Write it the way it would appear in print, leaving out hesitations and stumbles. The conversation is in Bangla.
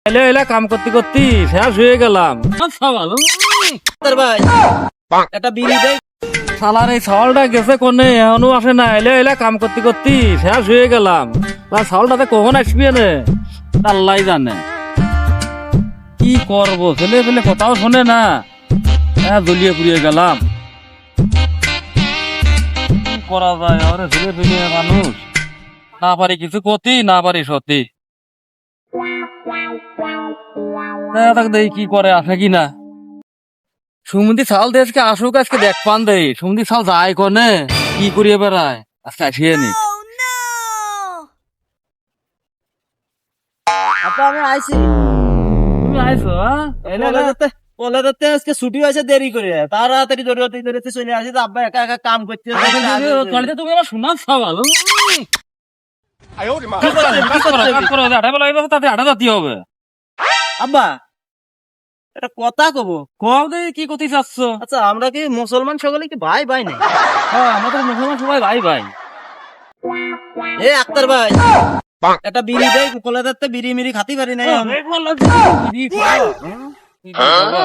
এলে এলে কাম করতে করতে শেষ হয়ে গেলাম। ভাই একটা বিড়ি দেয়। শালার এই ছাওয়ালটা গেছে কোনে, এখনো আসে না। এলে এলে কাম করতে করতে শেষ হয়ে গেলাম। তার ছাওয়ালটাতে কখন আসবি নে আল্লাহ জানে। কি করবো, ছেলে পেলে কথাও শোনে না, জ্বলিয়ে পুড়িয়ে গেলাম। কি করা যায়, আরে ছেলে পেলে মানুষ, না পারি কিছু ক্ষতি না পারি সত্যি। দেখি কি করে, আসে কিনা। সুমন্দি চাল দেশকে আসুক, আজকে দেখ পান দেই সুমন্দি চাল যায় কনে কি করিয়ে বেড়ায়, আজকে আসিয়ে নি। আপা আমি আইছি। তুমি আইছো? কলেজে আজকে ছুটি হয়েছে দেরি করে, তাড়াতাড়ি দৌড়াতে চলে আসি। আব্বা একা একা কাম করতে তুমি আমার শোনার সওয়াল তাতে আটা জাতি হবে। আব্বা একটা কথা কব। কও দে কি করতে চাচ্ছ? আচ্ছা আমরা কি মুসলমান সকলে কি ভাই ভাই নাই? হ্যাঁ, আমাদের মুসলমান সবাই ভাই ভাই। এ আক্তার ভাই একটা বিড়ি দেয়, কলেজে বিড়ি মিড়ি খাতে পারি নাই। কি করবো?